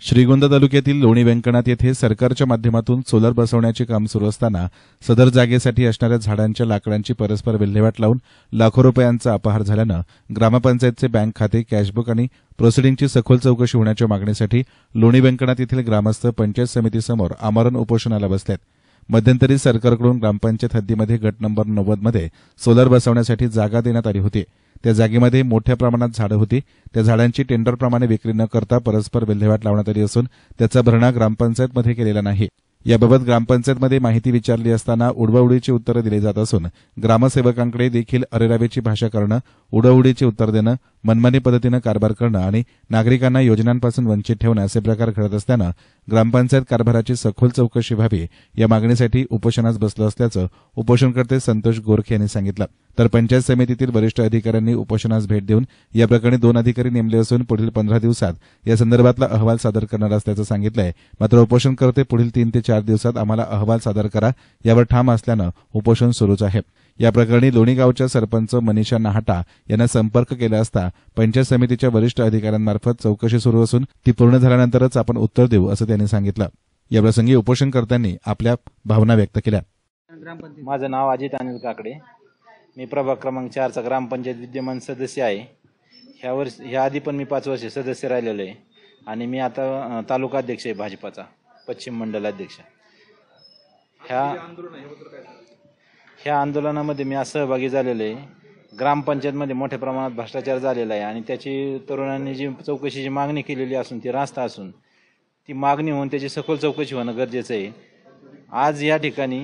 श्रीगोंदा तालुक्यातील लोणी व्यंकणात येथे सरकारच्या माध्यमातून सोलर बसवण्याचे काम सुरू असताना सदर जागेसाठी असणाऱ्या झाडांच्या लाकडांची परस्पर विल्हेवाट लावून लाखो रुपयांचा अपहार झाल्यानं ग्रामपंचायतचे बँक खाते, कॅशबुक आणि प्रोसिडिंगची सखोल चौकशी होण्याच्या मागणीसाठी लोणी व्यंकणात येथील ग्रामस्थ पंचायत समितीसमोर आमरण उपोषणाला बसलेत। मध्यंतरी सरकारकडून ग्रामपंचायत हद्दीमध्ये गट नंबर 90 मध्ये सोलर बसवण्यासाठी जागा देण्यात आली होती। त्या जागेमध्ये मोठ्या प्रमाणात झाडं होती। त्या झाडांची टेंडरप्रमाणे विक्री न करता परस्पर विल्हेवाट लावण्यात आली असून त्याचा भरणा ग्रामपंचायतमध्ये केलेला नाही। याबाबत ग्रामपंचायतमध्ये माहिती विचारली असताना उडवाउडीची उत्तरं दिली जात असून ग्रामसेवकांकडे देखील अरेरावीची भाषा करणं, उडवाउडीची उत्तर देणं, मनमानी पद्धतीनं कारभार करणं आणि नागरिकांना योजनांपासून वंचित ठेवणं असे प्रकार घडत असल्यानं ग्रामपंचायत कारभाराची सखोल चौकशी व्हावी या मागणीसाठी उपोषणास बसलं असल्याचं उपोषणकर्ते संतोष गोरखे यांनी सांगितलं। तर पंचायत समितीतील वरिष्ठ अधिकाऱ्यांनी उपोषणास भेट देऊन या प्रकरणी 2 अधिकारी नेमले असून पुढील 15 दिवसात या संदर्भातला अहवाल सादर करणार असल्याचं सांगितलंय। मात्र उपोषणकर्ते पुढील 3 ते 4 दिवसात आम्हाला अहवाल सादर करा यावर ठाम असल्यानं उपोषण सुरूच आहे। या प्रकरणी लोणी गावच्या सरपंच मनीषा नाहटा यांना संपर्क केला असता पंचायत समितीच्या वरिष्ठ अधिकाऱ्यांमार्फत चौकशी सुरू असून ती पूर्ण झाल्यानंतरच आपण उत्तर देऊ असं त्यांनी सांगितलं। याप्रसंगी उपोषणकर्त्यांनी आपल्या भावना व्यक्त केल्या। माझं नाव अजित अनिल काकडे, मी प्रभाग क्रमांक 4 चा ग्रामपंचायत विद्यमान सदस्य आहे। ह्या आधी पण मी 5 वर्ष सदस्य राहिलेलो आहे आणि मी आता तालुका अध्यक्ष आहे भाजपाचा, पश्चिम मंडल अध्यक्ष। ह्या आंदोलनामध्ये मी सहभागी झालेलो आहे। ग्रामपंचायतमध्ये मोठ्या प्रमाणात भ्रष्टाचार झालेला आहे आणि त्याची तरुणांनी जी चौकशीची मागणी केलेली असून ती रास्त असून ती मागणी होऊन त्याची सखोल चौकशी होणं गरजेचं आहे। आज या ठिकाणी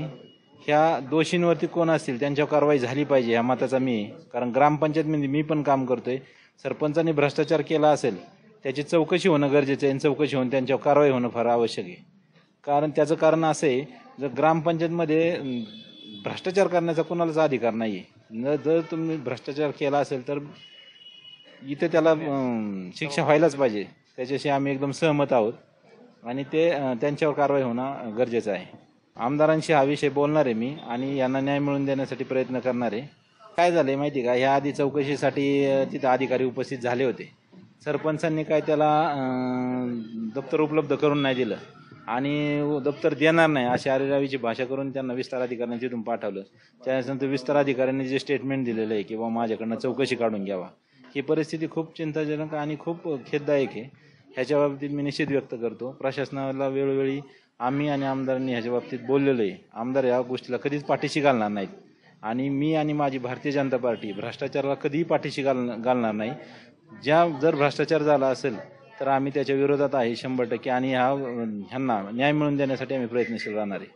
ह्या दोषींवरती कोण असतील त्यांच्यावर कारवाई झाली पाहिजे ह्या मताचा मी, कारण ग्रामपंचायतमध्ये मी पण काम करतोय। सरपंचांनी भ्रष्टाचार केला असेल त्याची चौकशी होणं गरजेचं आहे आणि चौकशी होऊन त्यांच्यावर कारवाई होणं फार आवश्यक आहे। कारण त्याचं कारण असं आहे, जर ग्रामपंचायतमध्ये भ्रष्टाचार करण्याचा कोणालाच अधिकार नाही आहे। जर तुम्ही भ्रष्टाचार केला असेल तर इथे त्याला शिक्षा व्हायलाच पाहिजे, त्याच्याशी आम्ही एकदम सहमत आहोत आणि त्यांच्यावर कारवाई होणं गरजेचं आहे। आमदारांशी हा विषय बोलणार आहे मी आणि यांना न्याय मिळवून देण्यासाठी प्रयत्न करणार आहे। काय झालंय माहिती का, ह्या आधी चौकशीसाठी तिथे अधिकारी उपस्थित झाले होते। सरपंचांनी काय त्याला दप्तर उपलब्ध करून नाही दिलं आणि दप्तर देणार नाही अशी अरेरावीची भाषा करून त्यांना विस्तार अधिकाऱ्यांना तिथून पाठवलं। त्यानंतर विस्तार अधिकाऱ्यांनी जे स्टेटमेंट दिलेलं आहे की बाबा माझ्याकडनं चौकशी काढून घ्यावा, ही परिस्थिती खूप चिंताजनक आणि खूप खेददायक आहे। ह्याच्या बाबतीत मी निषेध व्यक्त करतो। प्रशासनाला वेळोवेळी आम्ही आणि आमदारांनी ह्याच्या बाबतीत बोललेलो आहे। आमदार या गोष्टीला कधीच पाठीशी घालणार नाहीत आणि मी आणि माझी भारतीय जनता पार्टी भ्रष्टाचाराला कधीही पाठीशी घालणार नाही। जर भ्रष्टाचार झाला असेल तर आम्ही त्याच्या विरोधात आहे 100% आणि ह्यांना न्याय मिळवून देण्यासाठी आम्ही प्रयत्नशील राहणार आहे।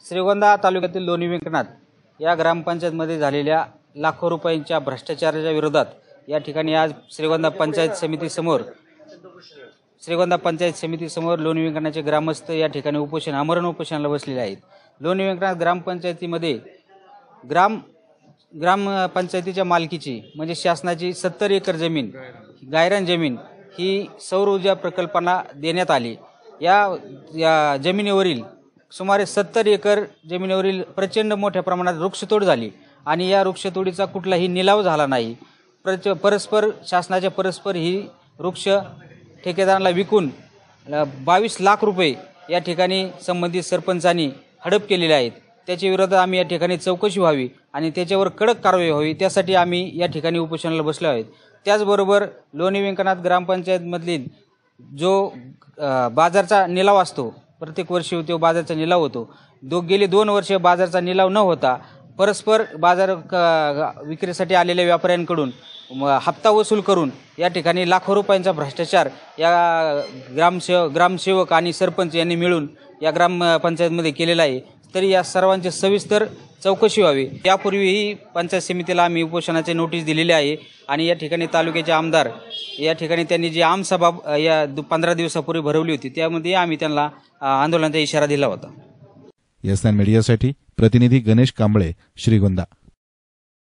श्रीगोंदा तालुक्यातील लोणी व्यंकणात या ग्रामपंचायतमध्ये झालेल्या लाखो रुपयांच्या भ्रष्टाचाराच्या विरोधात या ठिकाणी आज श्रीगोंदा पंचायत समितीसमोर लोणी व्यंकणाचे ग्रामस्थ या ठिकाणी आमरण उपोषणाला बसलेले आहेत। लोणी व्यंकणात ग्रामपंचायतीमध्ये ग्रामपंचायतीच्या मालकीची म्हणजे शासनाची 70 एकर जमीन, गायरान जमीन ही सौर ऊर्जा प्रकल्पांना देण्यात आली। या जमिनीवरील सुमारे 70 एकर जमिनीवरील प्रचंड मोठ्या प्रमाणात वृक्षतोड झाली आणि या वृक्षतोडीचा कुठलाही निलाव झाला नाही। शासनाच्या परस्पर ही वृक्ष ठेकेदारांना विकून 22 लाख रुपये या ठिकाणी संबंधित सरपंचांनी हडप केलेले आहेत। त्याच्या विरोधात आम्ही या ठिकाणी चौकशी व्हावी आणि त्याच्यावर कडक कारवाई व्हावी त्यासाठी आम्ही या ठिकाणी उपोषणाला बसलो आहोत। त्याचबरोबर लोणी व्यंकणात ग्रामपंचायतमधील जो बाजारचा निलाव असतो, प्रत्येक वर्षी तो बाजारचा निलाव होतो, गेली 2 वर्ष बाजारचा निलाव न होता परस्पर बाजार विक्रीसाठी आलेल्या व्यापाऱ्यांकडून हप्ता वसूल करून या ठिकाणी लाखो रुपयांचा भ्रष्टाचार या ग्रामसेवक आणि सरपंच यांनी मिळून या ग्रामपंचायतमध्ये केलेला आहे। तरी या सर्वांची सविस्तर चौकशी व्हावी। यापूर्वीही पंचायत समितीला आम्ही उपोषणाचे नोटीस दिलेली आहे आणि या ठिकाणी तालुक्याचे आमदार या ठिकाणी त्यांनी जी आमसभा या 15 दिवसापूर्वी भरवली होती त्यामध्ये आम्ही त्यांना आंदोलनाचा इशारा दिला होता। यस मीडियासाठी प्रतिनिधी गणेश कांबळे, श्रीगोंदा।